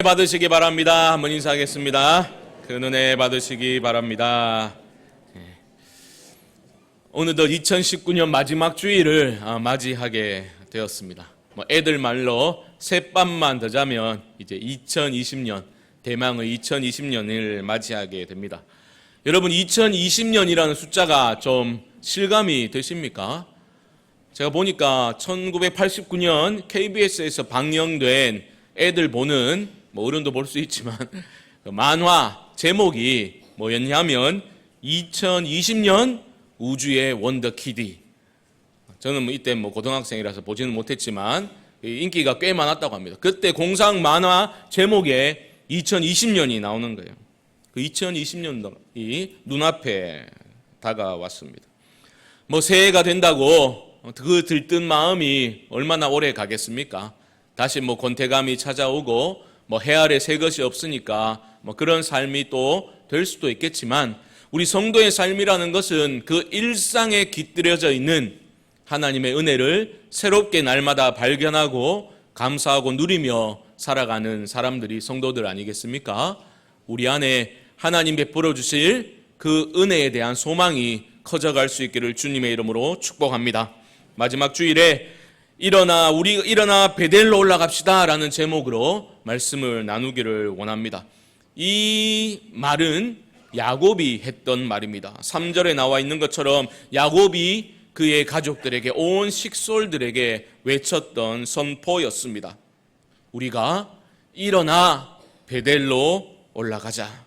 받으시기 바랍니다. 한번 인사하겠습니다. 큰 은혜 받으시기 바랍니다. 오늘도 2019년 마지막 주일을 맞이하게 되었습니다. 애들 말로 새밤만 더 자면 이제 2020년, 대망의 2020년을 맞이하게 됩니다. 여러분, 2020년이라는 숫자가 좀 실감이 되십니까? 제가 보니까 1989년 KBS에서 방영된 애들 보는, 어른도 볼 수 있지만 만화 제목이 뭐였냐면 2020년 우주의 원더키드. 저는 이때 고등학생이라서 보지는 못했지만 인기가 꽤 많았다고 합니다. 그때 공상 만화 제목에 2020년이 나오는 거예요. 그 2020년이 눈앞에 다가왔습니다. 새해가 된다고 그 들뜬 마음이 얼마나 오래 가겠습니까? 다시 권태감이 찾아오고 해 아래 새 것이 없으니까 그런 삶이 또 될 수도 있겠지만, 우리 성도의 삶이라는 것은 그 일상에 깃들여져 있는 하나님의 은혜를 새롭게 날마다 발견하고 감사하고 누리며 살아가는 사람들이 성도들 아니겠습니까? 우리 안에 하나님 베풀어 주실 그 은혜에 대한 소망이 커져갈 수 있기를 주님의 이름으로 축복합니다. 마지막 주일에 일어나 베델로 올라갑시다 라는 제목으로 말씀을 나누기를 원합니다. 이 말은 야곱이 했던 말입니다. 3절에 나와 있는 것처럼 야곱이 그의 가족들에게, 온 식솔들에게 외쳤던 선포였습니다. 우리가 일어나 베델로 올라가자.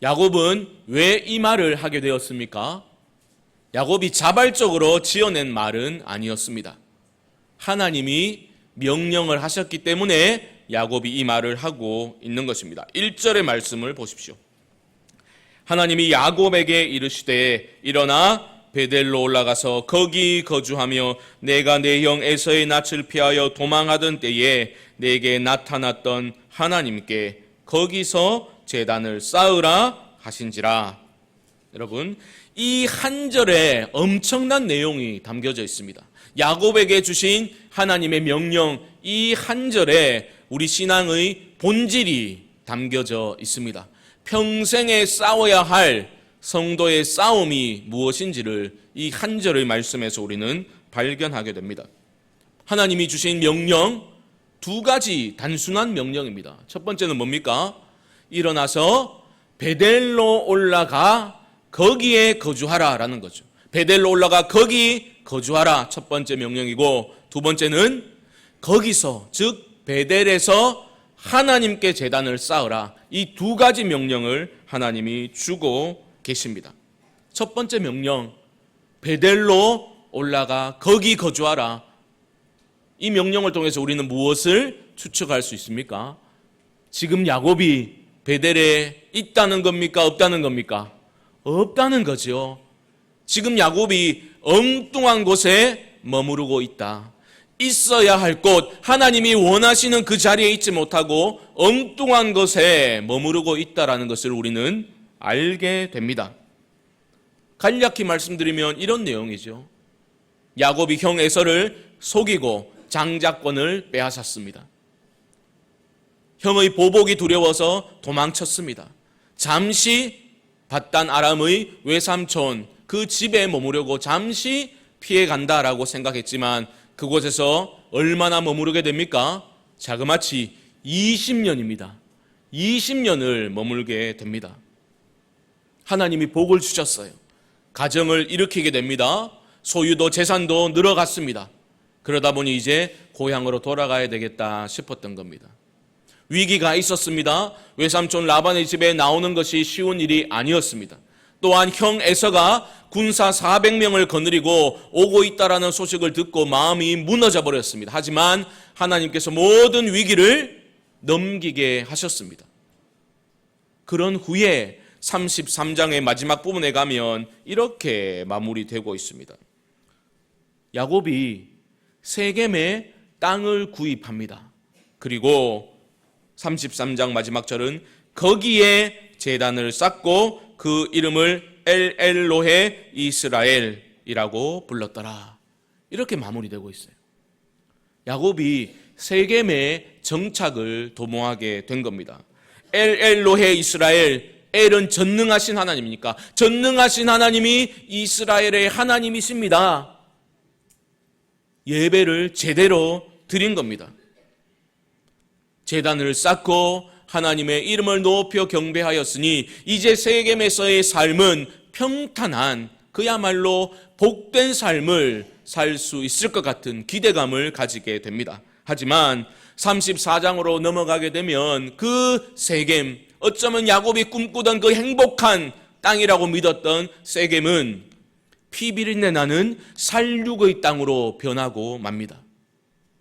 야곱은 왜 이 말을 하게 되었습니까? 야곱이 자발적으로 지어낸 말은 아니었습니다. 하나님이 명령을 하셨기 때문에 야곱이 이 말을 하고 있는 것입니다. 1절의 말씀을 보십시오. 하나님이 야곱에게 이르시되 일어나 베델로 올라가서 거기 거주하며 내가 내 형 에서의 낯을 피하여 도망하던 때에 내게 나타났던 하나님께 거기서 제단을 쌓으라 하신지라. 여러분, 이 한 절에 엄청난 내용이 담겨져 있습니다. 야곱에게 주신 하나님의 명령, 이 한 절에 우리 신앙의 본질이 담겨져 있습니다. 평생에 싸워야 할 성도의 싸움이 무엇인지를 이 한 절의 말씀에서 우리는 발견하게 됩니다. 하나님이 주신 명령, 두 가지 단순한 명령입니다. 첫 번째는 뭡니까? 일어나서 베델로 올라가 거기에 거주하라 라는 거죠. 베델로 올라가 거기 거주하라, 첫 번째 명령이고, 두 번째는 거기서, 즉 베델에서 하나님께 제단을 쌓으라. 이 두 가지 명령을 하나님이 주고 계십니다. 첫 번째 명령, 베델로 올라가 거기 거주하라. 이 명령을 통해서 우리는 무엇을 추측할 수 있습니까? 지금 야곱이 베델에 있다는 겁니까? 없다는 겁니까? 없다는 거죠. 지금 야곱이 엉뚱한 곳에 머무르고 있다. 있어야 할 곳, 하나님이 원하시는 그 자리에 있지 못하고 엉뚱한 곳에 머무르고 있다라는 것을 우리는 알게 됩니다. 간략히 말씀드리면 이런 내용이죠. 야곱이 형 에서를 속이고 장자권을 빼앗았습니다. 형의 보복이 두려워서 도망쳤습니다. 잠시 밧단 아람의 외삼촌 그 집에 머무려고 잠시 피해간다라고 생각했지만 그곳에서 얼마나 머무르게 됩니까? 자그마치 20년입니다. 20년을 머물게 됩니다. 하나님이 복을 주셨어요. 가정을 일으키게 됩니다. 소유도 재산도 늘어갔습니다. 그러다 보니 이제 고향으로 돌아가야 되겠다 싶었던 겁니다. 위기가 있었습니다. 외삼촌 라반의 집에 나오는 것이 쉬운 일이 아니었습니다. 또한 형 에서가 군사 400명을 거느리고 오고 있다라는 소식을 듣고 마음이 무너져 버렸습니다. 하지만 하나님께서 모든 위기를 넘기게 하셨습니다. 그런 후에 33장의 마지막 부분에 가면 이렇게 마무리되고 있습니다. 야곱이 세겜의 땅을 구입합니다. 그리고 33장 마지막 절은 거기에 제단을 쌓고 그 이름을 엘로헤 이스라엘이라고 불렀더라. 이렇게 마무리되고 있어요. 야곱이 세겜에 정착을 도모하게 된 겁니다. 엘로헤 이스라엘, 엘은 전능하신 하나님이니까 전능하신 하나님이 이스라엘의 하나님이십니다. 예배를 제대로 드린 겁니다. 제단을 쌓고 하나님의 이름을 높여 경배하였으니 이제 세겜에서의 삶은 평탄한, 그야말로 복된 삶을 살 수 있을 것 같은 기대감을 가지게 됩니다. 하지만 34장으로 넘어가게 되면 그 세겜, 어쩌면 야곱이 꿈꾸던 그 행복한 땅이라고 믿었던 세겜은 피비린내 나는 살육의 땅으로 변하고 맙니다.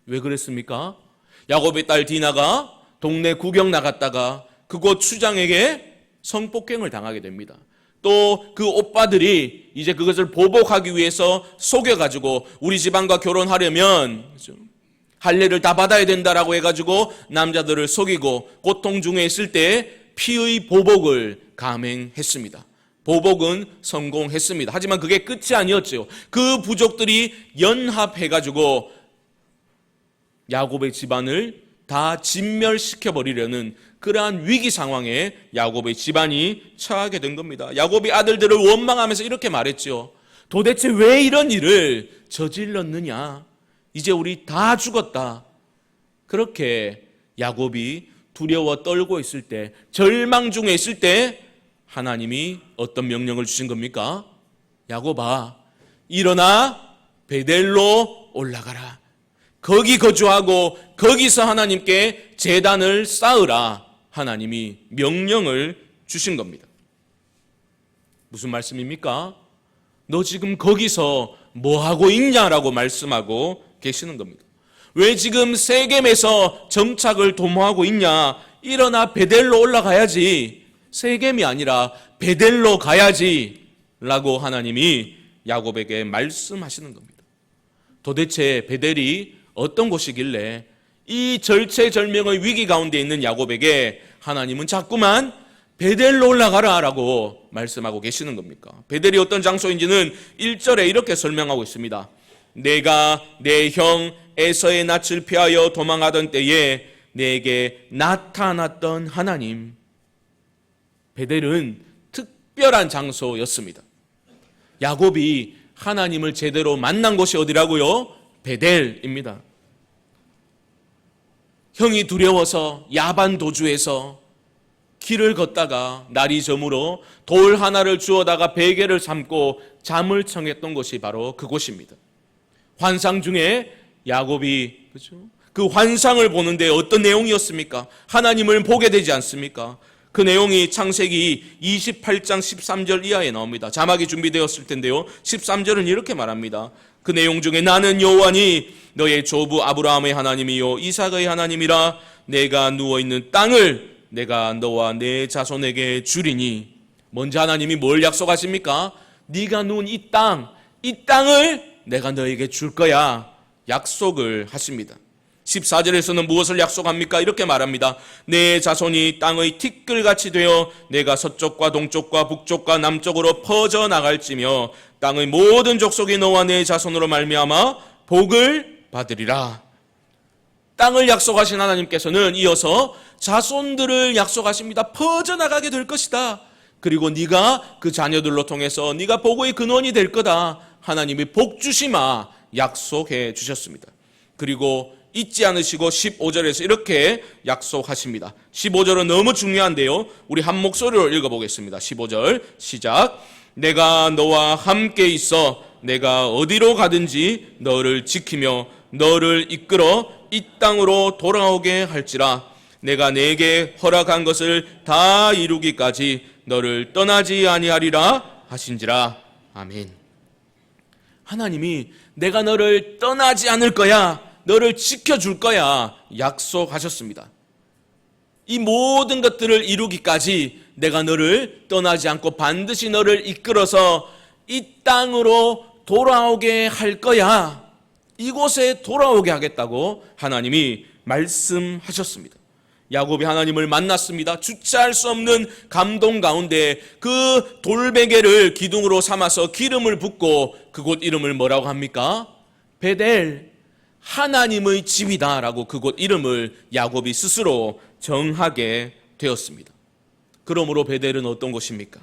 왜 그랬습니까? 야곱의 딸 디나가 동네 구경 나갔다가 그곳 추장에게 성폭행을 당하게 됩니다. 또 그 오빠들이 이제 그것을 보복하기 위해서 속여가지고 우리 집안과 결혼하려면 할례를 다 받아야 된다라고 해가지고 남자들을 속이고 고통 중에 있을 때 피의 보복을 감행했습니다. 보복은 성공했습니다. 하지만 그게 끝이 아니었죠. 그 부족들이 연합해가지고 야곱의 집안을 다 진멸시켜버리려는 그러한 위기 상황에 야곱의 집안이 처하게 된 겁니다. 야곱이 아들들을 원망하면서 이렇게 말했죠. 도대체 왜 이런 일을 저질렀느냐? 이제 우리 다 죽었다. 그렇게 야곱이 두려워 떨고 있을 때, 절망 중에 있을 때 하나님이 어떤 명령을 주신 겁니까? 야곱아, 일어나 베델로 올라가라. 거기 거주하고 거기서 하나님께 제단을 쌓으라. 하나님이 명령을 주신 겁니다. 무슨 말씀입니까? 너 지금 거기서 뭐 하고 있냐라고 말씀하고 계시는 겁니다. 왜 지금 세겜에서 정착을 도모하고 있냐? 일어나 베델로 올라가야지. 세겜이 아니라 베델로 가야지 라고 하나님이 야곱에게 말씀하시는 겁니다. 도대체 베델이 어떤 곳이길래 이 절체절명의 위기 가운데 있는 야곱에게 하나님은 자꾸만 베델로 올라가라 라고 말씀하고 계시는 겁니까? 베델이 어떤 장소인지는 1절에 이렇게 설명하고 있습니다. 내가 내 형 에서의 낯을 피하여 도망하던 때에 내게 나타났던 하나님. 베델은 특별한 장소였습니다. 야곱이 하나님을 제대로 만난 곳이 어디라고요? 베델입니다. 형이 두려워서 야반 도주에서 길을 걷다가 날이 저물어 돌 하나를 주워다가 베개를 삼고 잠을 청했던 곳이 바로 그곳입니다. 환상 중에 야곱이 그 환상을 보는데 어떤 내용이었습니까? 하나님을 보게 되지 않습니까? 그 내용이 창세기 28장 13절 이하에 나옵니다. 자막이 준비되었을 텐데요. 13절은 이렇게 말합니다. 그 내용 중에 나는 여호와니 너의 조부 아브라함의 하나님이요 이삭의 하나님이라. 내가 누워있는 땅을 내가 너와 내 자손에게 주리니. 먼저 하나님이 뭘 약속하십니까? 네가 누운 이 땅을 내가 너에게 줄 거야. 약속을 하십니다. 14절에서는 무엇을 약속합니까? 이렇게 말합니다. 내 자손이 땅의 티끌같이 되어 내가 서쪽과 동쪽과 북쪽과 남쪽으로 퍼져나갈지며 땅의 모든 족속이 너와 내 자손으로 말미암아 복을 받으리라. 땅을 약속하신 하나님께서는 이어서 자손들을 약속하십니다. 퍼져나가게 될 것이다. 그리고 네가 그 자녀들로 통해서 네가 복의 근원이 될 거다. 하나님이 복 주시마 약속해 주셨습니다. 그리고 잊지 않으시고 15절에서 이렇게 약속하십니다. 15절은 너무 중요한데요. 우리 한 목소리로 읽어보겠습니다. 15절 시작. 내가 너와 함께 있어 내가 어디로 가든지 너를 지키며 너를 이끌어 이 땅으로 돌아오게 할지라. 내가 내게 허락한 것을 다 이루기까지 너를 떠나지 아니하리라 하신지라. 아멘. 하나님이 내가 너를 떠나지 않을 거야, 너를 지켜줄 거야 약속하셨습니다. 이 모든 것들을 이루기까지 내가 너를 떠나지 않고 반드시 너를 이끌어서 이 땅으로 돌아오게 할 거야. 이곳에 돌아오게 하겠다고 하나님이 말씀하셨습니다. 야곱이 하나님을 만났습니다. 주체할 수 없는 감동 가운데 그 돌베개를 기둥으로 삼아서 기름을 붓고 그곳 이름을 뭐라고 합니까? 베델. 하나님의 집이다라고 그곳 이름을 야곱이 스스로 정하게 되었습니다. 그러므로 베델은 어떤 곳입니까?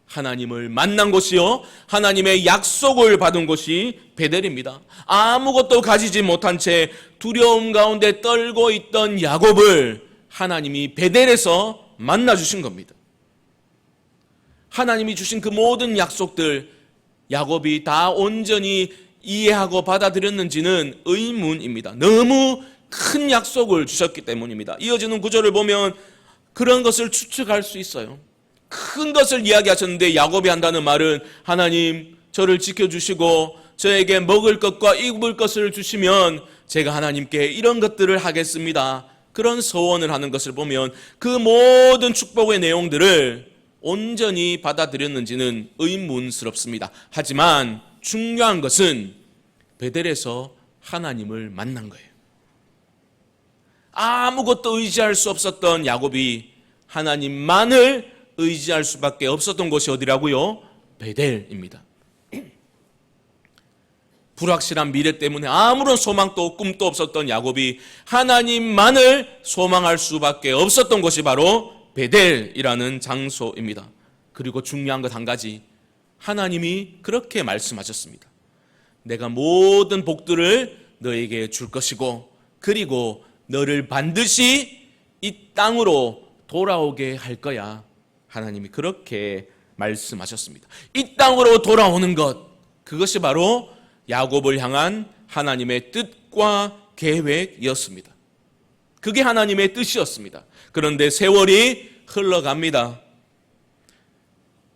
하나님을 만난 곳이요, 하나님의 약속을 받은 곳이 베델입니다. 아무것도 가지지 못한 채 두려움 가운데 떨고 있던 야곱을 하나님이 베델에서 만나주신 겁니다. 하나님이 주신 그 모든 약속들 야곱이 다 온전히 이해하고 받아들였는지는 의문입니다. 너무 큰 약속을 주셨기 때문입니다. 이어지는 구절을 보면 그런 것을 추측할 수 있어요. 큰 것을 이야기하셨는데 야곱이 한다는 말은 하나님 저를 지켜주시고 저에게 먹을 것과 입을 것을 주시면 제가 하나님께 이런 것들을 하겠습니다. 그런 서원을 하는 것을 보면 그 모든 축복의 내용들을 온전히 받아들였는지는 의문스럽습니다. 하지만 중요한 것은 베델에서 하나님을 만난 거예요. 아무것도 의지할 수 없었던 야곱이 하나님만을 의지할 수밖에 없었던 곳이 어디라고요? 베델입니다. 불확실한 미래 때문에 아무런 소망도 꿈도 없었던 야곱이 하나님만을 소망할 수밖에 없었던 곳이 바로 베델이라는 장소입니다. 그리고 중요한 것 한 가지, 하나님이 그렇게 말씀하셨습니다. 내가 모든 복들을 너에게 줄 것이고 그리고 너를 반드시 이 땅으로 돌아오게 할 거야. 하나님이 그렇게 말씀하셨습니다. 이 땅으로 돌아오는 것, 그것이 바로 야곱을 향한 하나님의 뜻과 계획이었습니다. 그게 하나님의 뜻이었습니다. 그런데 세월이 흘러갑니다.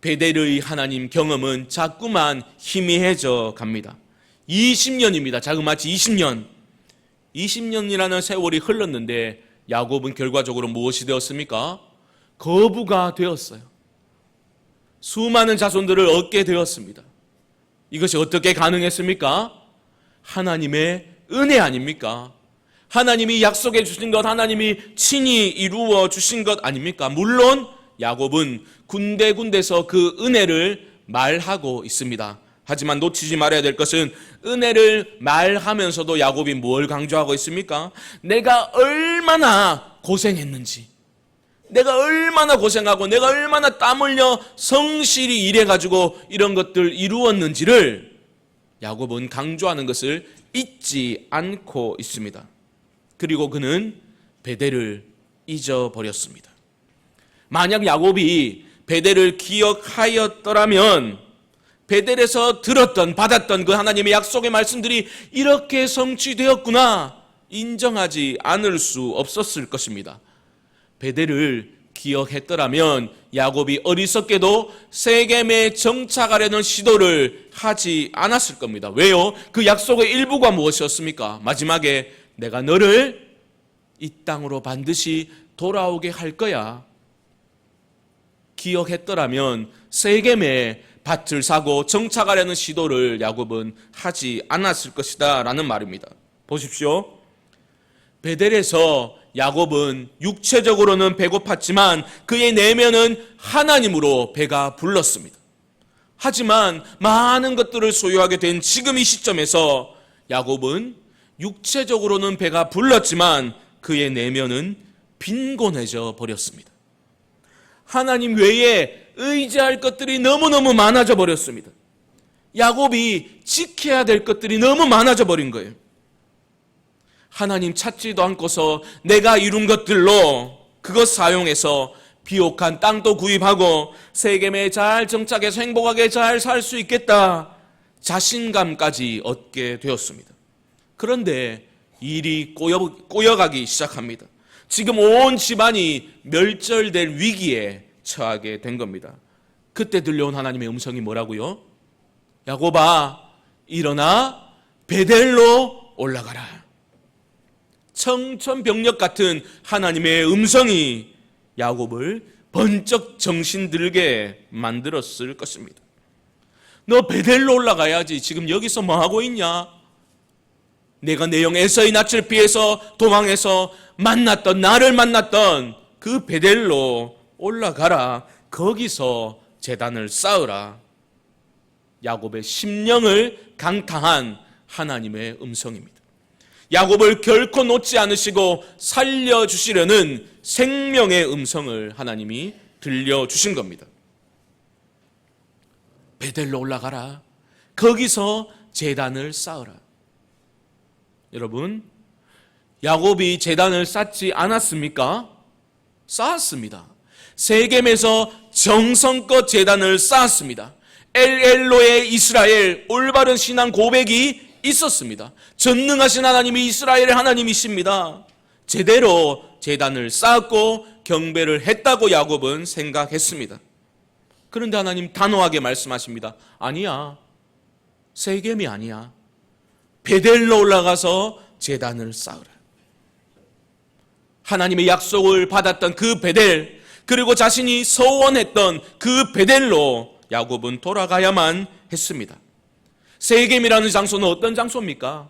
베델의 하나님 경험은 자꾸만 희미해져 갑니다. 20년입니다. 자그마치 20년. 20년이라는 세월이 흘렀는데 야곱은 결과적으로 무엇이 되었습니까? 거부가 되었어요. 수많은 자손들을 얻게 되었습니다. 이것이 어떻게 가능했습니까? 하나님의 은혜 아닙니까? 하나님이 약속해 주신 것, 하나님이 친히 이루어 주신 것 아닙니까? 물론 야곱은 군데군데서 그 은혜를 말하고 있습니다. 하지만 놓치지 말아야 될 것은 은혜를 말하면서도 야곱이 뭘 강조하고 있습니까? 내가 얼마나 고생했는지, 내가 얼마나 고생하고 내가 얼마나 땀 흘려 성실히 일해가지고 이런 것들 이루었는지를 야곱은 강조하는 것을 잊지 않고 있습니다. 그리고 그는 베델을 잊어버렸습니다. 만약 야곱이 베델을 기억하였더라면 베델에서 들었던 받았던 그 하나님의 약속의 말씀들이 이렇게 성취되었구나 인정하지 않을 수 없었을 것입니다. 베델을 기억했더라면 야곱이 어리석게도 세겜에 정착하려는 시도를 하지 않았을 겁니다. 왜요? 그 약속의 일부가 무엇이었습니까? 마지막에 내가 너를 이 땅으로 반드시 돌아오게 할 거야. 기억했더라면 세겜에 밭을 사고 정착하려는 시도를 야곱은 하지 않았을 것이다 라는 말입니다. 보십시오. 베델에서 야곱은 육체적으로는 배고팠지만 그의 내면은 하나님으로 배가 불렀습니다. 하지만 많은 것들을 소유하게 된 지금 이 시점에서 야곱은 육체적으로는 배가 불렀지만 그의 내면은 빈곤해져 버렸습니다. 하나님 외에 의지할 것들이 너무너무 많아져 버렸습니다. 야곱이 지켜야 될 것들이 너무 많아져 버린 거예요. 하나님 찾지도 않고서 내가 이룬 것들로 그것 사용해서 비옥한 땅도 구입하고 세겜에 잘 정착해서 행복하게 잘 살 수 있겠다 자신감까지 얻게 되었습니다. 그런데 일이 꼬여가기 시작합니다. 지금 온 집안이 멸절될 위기에 처하게 된 겁니다. 그때 들려온 하나님의 음성이 뭐라고요? 야곱아, 일어나 베델로 올라가라. 청천벽력 같은 하나님의 음성이 야곱을 번쩍 정신들게 만들었을 것입니다. 너 베델로 올라가야지. 지금 여기서 뭐하고 있냐? 내가 내 형 에서의 낯을 피해서 도망해서 만났던, 나를 만났던 그 베델로 올라가라. 거기서 제단을 쌓으라. 야곱의 심령을 강타한 하나님의 음성입니다. 야곱을 결코 놓지 않으시고 살려주시려는 생명의 음성을 하나님이 들려주신 겁니다. 베델로 올라가라. 거기서 제단을 쌓으라. 여러분, 야곱이 제단을 쌓지 않았습니까? 쌓았습니다. 세겜에서 정성껏 제단을 쌓았습니다. 엘엘로의 이스라엘, 올바른 신앙 고백이 있었습니다. 전능하신 하나님이 이스라엘의 하나님이십니다. 제대로 제단을 쌓았고 경배를 했다고 야곱은 생각했습니다. 그런데 하나님 단호하게 말씀하십니다. 아니야. 세겜이 아니야. 베델로 올라가서 제단을 쌓으라. 하나님의 약속을 받았던 그 베델, 그리고 자신이 서원했던 그 베델로 야곱은 돌아가야만 했습니다. 세겜이라는 장소는 어떤 장소입니까?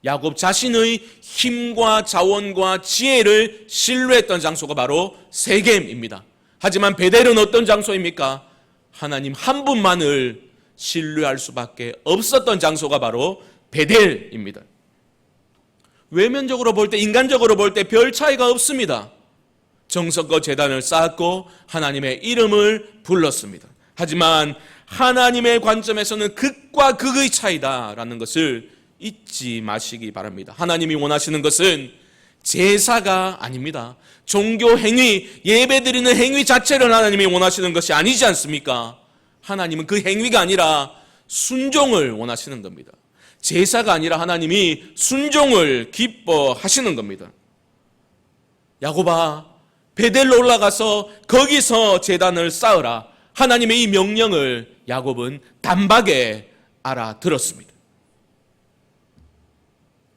야곱 자신의 힘과 자원과 지혜를 신뢰했던 장소가 바로 세겜입니다. 하지만 베델은 어떤 장소입니까? 하나님 한 분만을 신뢰할 수밖에 없었던 장소가 바로 베델입니다. 외면적으로 볼 때, 인간적으로 볼 때 별 차이가 없습니다. 정성껏 제단을 쌓았고 하나님의 이름을 불렀습니다. 하지만 하나님의 관점에서는 극과 극의 차이다라는 것을 잊지 마시기 바랍니다. 하나님이 원하시는 것은 제사가 아닙니다. 종교 행위, 예배드리는 행위 자체를 하나님이 원하시는 것이 아니지 않습니까? 하나님은 그 행위가 아니라 순종을 원하시는 겁니다. 제사가 아니라 하나님이 순종을 기뻐하시는 겁니다. 야곱아, 베델로 올라가서 거기서 제단을 쌓으라. 하나님의 이 명령을 야곱은 단박에 알아들었습니다.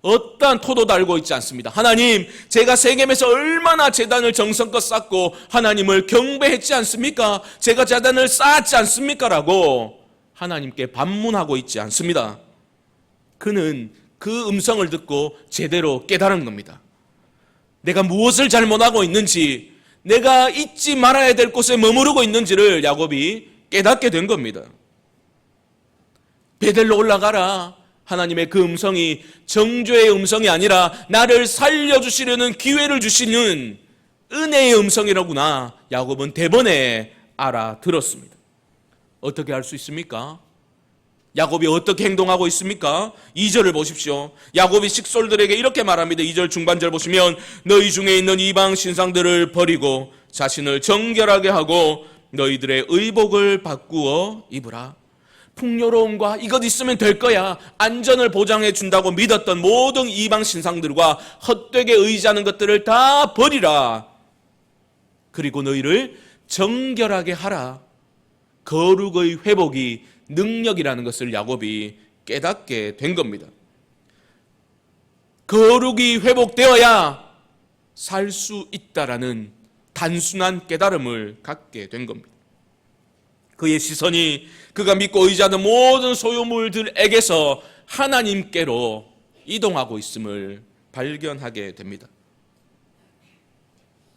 어떠한 토도 달고 있지 않습니다. 하나님, 제가 세겜에서 얼마나 제단을 정성껏 쌓고 하나님을 경배했지 않습니까? 제가 제단을 쌓았지 않습니까? 라고 하나님께 반문하고 있지 않습니다. 그는 그 음성을 듣고 제대로 깨달은 겁니다. 내가 무엇을 잘못하고 있는지, 내가 잊지 말아야 될 곳에 머무르고 있는지를 야곱이 깨닫게 된 겁니다. 베델로 올라가라. 하나님의 그 음성이 정죄의 음성이 아니라 나를 살려주시려는 기회를 주시는 은혜의 음성이라구나. 야곱은 대번에 알아들었습니다. 어떻게 할 수 있습니까? 야곱이 어떻게 행동하고 있습니까? 2절을 보십시오. 야곱이 식솔들에게 이렇게 말합니다. 2절 중반절 보시면 너희 중에 있는 이방 신상들을 버리고 자신을 정결하게 하고 너희들의 의복을 바꾸어 입으라. 풍요로움과 이것 있으면 될 거야, 안전을 보장해 준다고 믿었던 모든 이방 신상들과 헛되게 의지하는 것들을 다 버리라. 그리고 너희를 정결하게 하라. 거룩의 회복이 능력이라는 것을 야곱이 깨닫게 된 겁니다. 거룩이 회복되어야 살 수 있다라는 단순한 깨달음을 갖게 된 겁니다. 그의 시선이 그가 믿고 의지하는 모든 소유물들에게서 하나님께로 이동하고 있음을 발견하게 됩니다.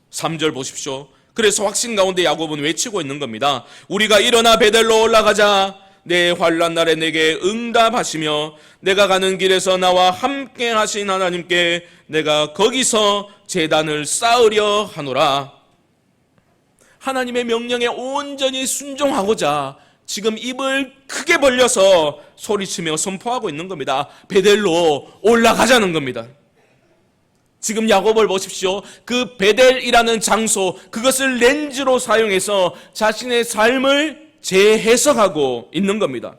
3절 보십시오. 그래서 확신 가운데 야곱은 외치고 있는 겁니다. 우리가 일어나 베델로 올라가자. 내 환난 날에 내게 응답하시며 내가 가는 길에서 나와 함께 하신 하나님께 내가 거기서 제단을 쌓으려 하노라. 하나님의 명령에 온전히 순종하고자 지금 입을 크게 벌려서 소리치며 선포하고 있는 겁니다. 베델로 올라가자는 겁니다. 지금 야곱을 보십시오. 그 베델이라는 장소, 그것을 렌즈로 사용해서 자신의 삶을 재해석하고 있는 겁니다.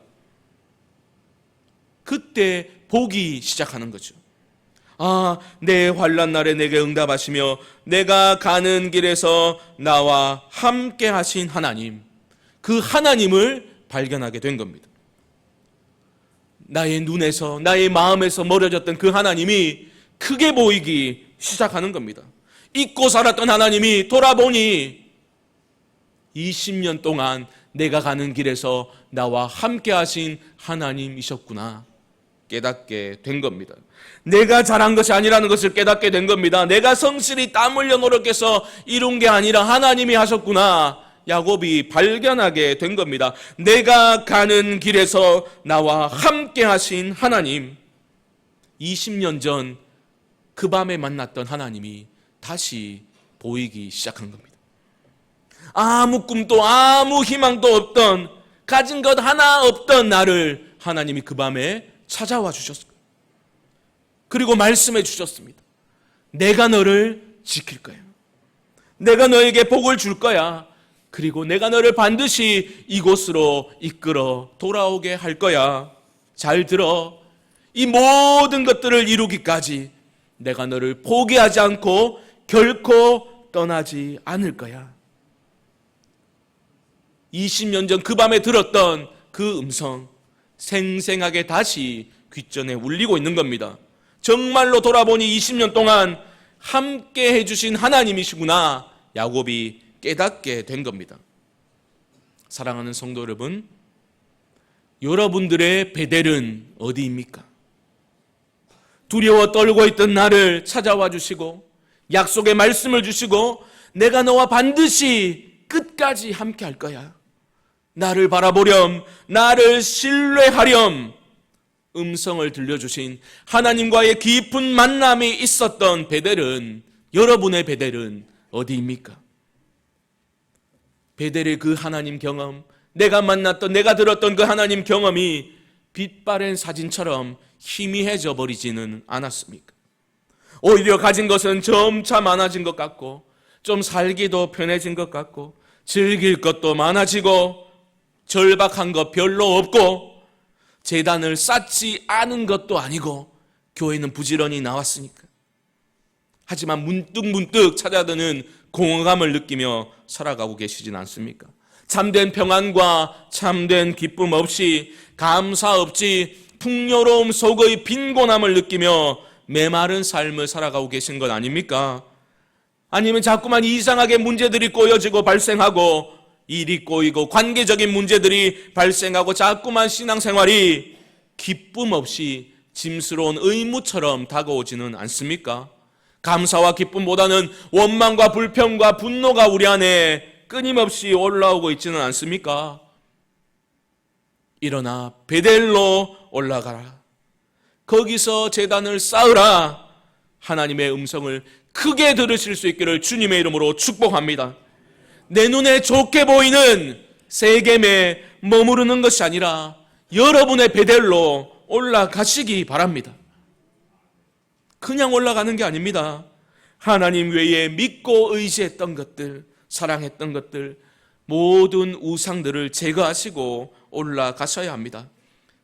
그때 보기 시작하는 거죠. 아, 내 환난 날에 내게 응답하시며 내가 가는 길에서 나와 함께 하신 하나님, 그 하나님을 발견하게 된 겁니다. 나의 눈에서, 나의 마음에서 멀어졌던 그 하나님이 크게 보이기 시작하는 겁니다. 잊고 살았던 하나님이 돌아보니 20년 동안 내가 가는 길에서 나와 함께 하신 하나님이셨구나 깨닫게 된 겁니다. 내가 잘한 것이 아니라는 것을 깨닫게 된 겁니다. 내가 성실히 땀 흘려 노력해서 이룬 게 아니라 하나님이 하셨구나 야곱이 발견하게 된 겁니다. 내가 가는 길에서 나와 함께 하신 하나님, 20년 전 그 밤에 만났던 하나님이 다시 보이기 시작한 겁니다. 아무 꿈도 아무 희망도 없던, 가진 것 하나 없던 나를 하나님이 그 밤에 찾아와 주셨어요. 그리고 말씀해 주셨습니다. 내가 너를 지킬 거야. 내가 너에게 복을 줄 거야. 그리고 내가 너를 반드시 이곳으로 이끌어 돌아오게 할 거야. 잘 들어. 이 모든 것들을 이루기까지 내가 너를 포기하지 않고 결코 떠나지 않을 거야. 20년 전 그 밤에 들었던 그 음성, 생생하게 다시 귓전에 울리고 있는 겁니다. 정말로 돌아보니 20년 동안 함께 해주신 하나님이시구나, 야곱이 깨닫게 된 겁니다. 사랑하는 성도 여러분, 여러분들의 베델은 어디입니까? 두려워 떨고 있던 나를 찾아와 주시고 약속의 말씀을 주시고 내가 너와 반드시 끝까지 함께 할 거야. 나를 바라보렴, 나를 신뢰하렴 음성을 들려주신 하나님과의 깊은 만남이 있었던 베델은, 여러분의 베델은 어디입니까? 베델의 그 하나님 경험, 내가 만났던, 내가 들었던 그 하나님 경험이 빛바랜 사진처럼 희미해져 버리지는 않았습니까? 오히려 가진 것은 점차 많아진 것 같고, 좀 살기도 편해진 것 같고, 즐길 것도 많아지고, 절박한 것 별로 없고, 제단을 쌓지 않은 것도 아니고, 교회는 부지런히 나왔으니까. 하지만 문득문득 찾아드는 공허감을 느끼며 살아가고 계시진 않습니까? 참된 평안과 참된 기쁨 없이, 감사 없이 풍요로움 속의 빈곤함을 느끼며 메마른 삶을 살아가고 계신 것 아닙니까? 아니면 자꾸만 이상하게 문제들이 꼬여지고 발생하고, 일이 꼬이고 관계적인 문제들이 발생하고 자꾸만 신앙생활이 기쁨 없이 짐스러운 의무처럼 다가오지는 않습니까? 감사와 기쁨보다는 원망과 불평과 분노가 우리 안에 끊임없이 올라오고 있지는 않습니까? 일어나 베델로 올라가라. 거기서 제단을 쌓으라. 하나님의 음성을 크게 들으실 수 있기를 주님의 이름으로 축복합니다. 내 눈에 좋게 보이는 세겜에 머무르는 것이 아니라 여러분의 베델로 올라가시기 바랍니다. 그냥 올라가는 게 아닙니다. 하나님 외에 믿고 의지했던 것들, 사랑했던 것들, 모든 우상들을 제거하시고 올라가셔야 합니다.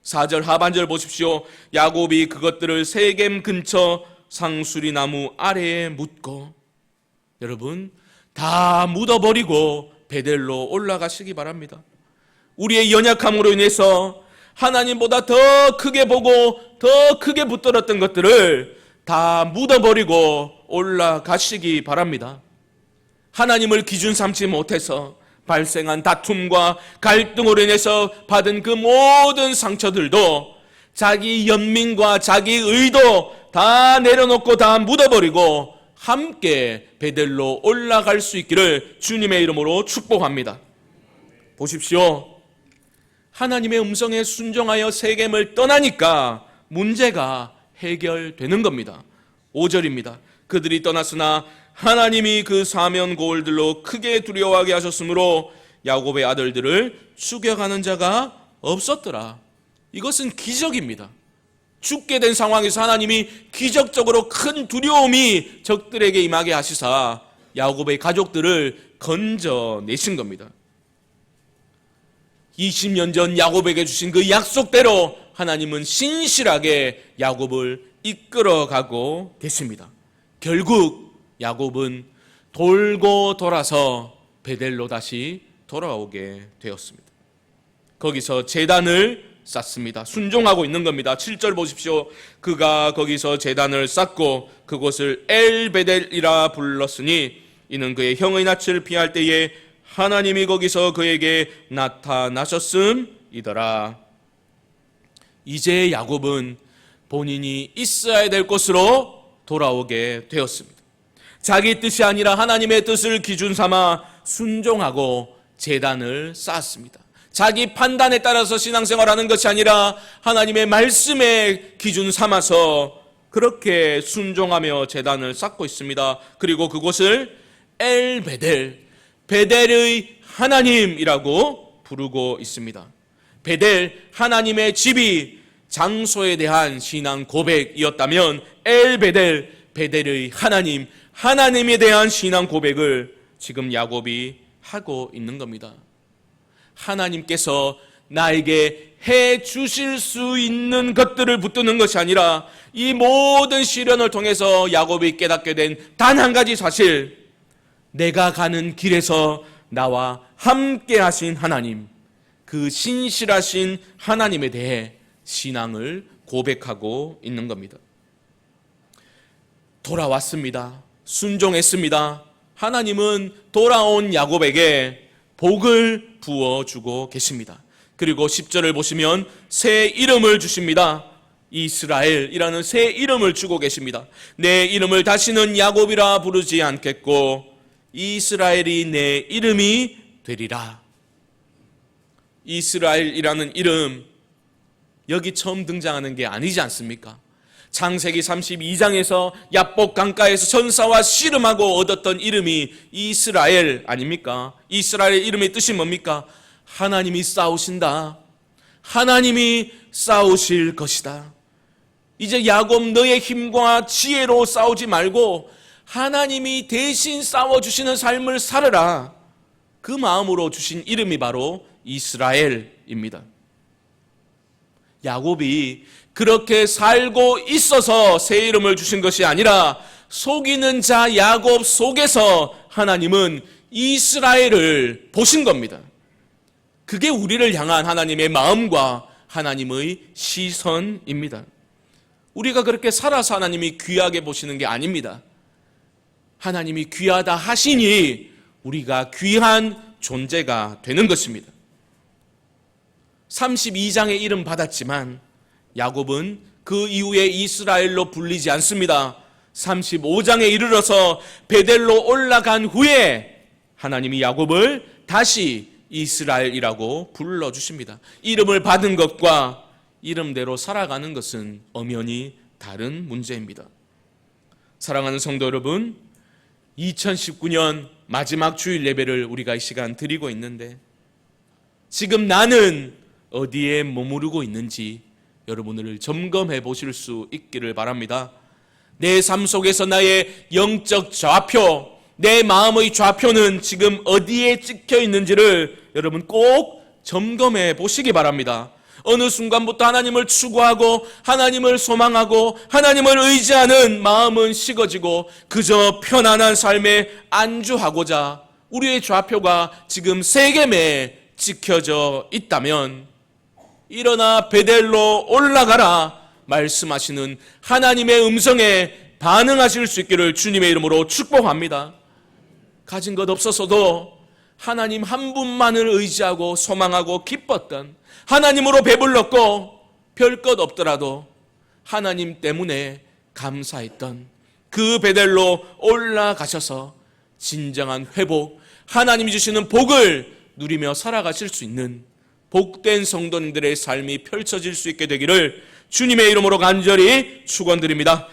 4절 하반절 보십시오. 야곱이 그것들을 세겜 근처 상수리 나무 아래에 묻고, 여러분 다 묻어버리고 베델로 올라가시기 바랍니다. 우리의 연약함으로 인해서 하나님보다 더 크게 보고 더 크게 붙들었던 것들을 다 묻어버리고 올라가시기 바랍니다. 하나님을 기준 삼지 못해서 발생한 다툼과 갈등으로 인해서 받은 그 모든 상처들도 자기 연민과 자기 의도 다 내려놓고 다 묻어버리고 함께 베델로 올라갈 수 있기를 주님의 이름으로 축복합니다. 보십시오. 하나님의 음성에 순종하여 세겜을 떠나니까 문제가 해결되는 겁니다. 5절입니다. 그들이 떠났으나 하나님이 그 사면 고을들로 크게 두려워하게 하셨으므로 야곱의 아들들을 추격하는 자가 없었더라. 이것은 기적입니다. 죽게 된 상황에서 하나님이 기적적으로 큰 두려움이 적들에게 임하게 하시사 야곱의 가족들을 건져내신 겁니다. 20년 전 야곱에게 주신 그 약속대로 하나님은 신실하게 야곱을 이끌어가고 계십니다. 결국 야곱은 돌고 돌아서 베델로 다시 돌아오게 되었습니다. 거기서 제단을 쌓습니다. 순종하고 있는 겁니다. 7절 보십시오. 그가 거기서 제단을 쌓고 그곳을 엘베델이라 불렀으니 이는 그의 형의 낯을 피할 때에 하나님이 거기서 그에게 나타나셨음이더라. 이제 야곱은 본인이 있어야 될 곳으로 돌아오게 되었습니다. 자기 뜻이 아니라 하나님의 뜻을 기준 삼아 순종하고 제단을 쌓았습니다. 자기 판단에 따라서 신앙생활하는 것이 아니라 하나님의 말씀에 기준 삼아서 그렇게 순종하며 제단을 쌓고 있습니다. 그리고 그곳을 엘베델, 베델의 하나님이라고 부르고 있습니다. 베델, 하나님의 집이 장소에 대한 신앙 고백이었다면 엘베델, 베델의 하나님, 하나님에 대한 신앙 고백을 지금 야곱이 하고 있는 겁니다. 하나님께서 나에게 해 주실 수 있는 것들을 붙드는 것이 아니라 이 모든 시련을 통해서 야곱이 깨닫게 된 단 한 가지 사실, 내가 가는 길에서 나와 함께 하신 하나님, 그 신실하신 하나님에 대해 신앙을 고백하고 있는 겁니다. 돌아왔습니다. 순종했습니다. 하나님은 돌아온 야곱에게 복을 부어주고 계십니다. 그리고 10절을 보시면 새 이름을 주십니다. 이스라엘이라는 새 이름을 주고 계십니다. 내 이름을 다시는 야곱이라 부르지 않겠고 이스라엘이 내 이름이 되리라. 이스라엘이라는 이름, 여기 처음 등장하는 게 아니지 않습니까? 창세기 32장에서 야복 강가에서 전사와 씨름하고 얻었던 이름이 이스라엘 아닙니까? 이스라엘 이름의 뜻이 뭡니까? 하나님이 싸우신다. 하나님이 싸우실 것이다. 이제 야곱, 너의 힘과 지혜로 싸우지 말고 하나님이 대신 싸워주시는 삶을 살아라. 그 마음으로 주신 이름이 바로 이스라엘입니다. 야곱이 그렇게 살고 있어서 새 이름을 주신 것이 아니라 속이는 자 야곱 속에서 하나님은 이스라엘을 보신 겁니다. 그게 우리를 향한 하나님의 마음과 하나님의 시선입니다. 우리가 그렇게 살아서 하나님이 귀하게 보시는 게 아닙니다. 하나님이 귀하다 하시니 우리가 귀한 존재가 되는 것입니다. 32장의 이름 받았지만 야곱은 그 이후에 이스라엘로 불리지 않습니다. 35장에 이르러서 베델로 올라간 후에 하나님이 야곱을 다시 이스라엘이라고 불러주십니다. 이름을 받은 것과 이름대로 살아가는 것은 엄연히 다른 문제입니다. 사랑하는 성도 여러분, 2019년 마지막 주일 예배를 우리가 이 시간 드리고 있는데 지금 나는 어디에 머무르고 있는지 여러분을 점검해 보실 수 있기를 바랍니다. 내 삶 속에서 나의 영적 좌표, 내 마음의 좌표는 지금 어디에 찍혀 있는지를 여러분 꼭 점검해 보시기 바랍니다. 어느 순간부터 하나님을 추구하고 하나님을 소망하고 하나님을 의지하는 마음은 식어지고 그저 편안한 삶에 안주하고자 우리의 좌표가 지금 세겜에 찍혀져 있다면 일어나 베델로 올라가라 말씀하시는 하나님의 음성에 반응하실 수 있기를 주님의 이름으로 축복합니다. 가진 것 없어서도 하나님 한 분만을 의지하고 소망하고 기뻤던, 하나님으로 배불렀고 별 것 없더라도 하나님 때문에 감사했던 그 베델로 올라가셔서 진정한 회복, 하나님이 주시는 복을 누리며 살아가실 수 있는 복된 성도님들의 삶이 펼쳐질 수 있게 되기를 주님의 이름으로 간절히 축원드립니다.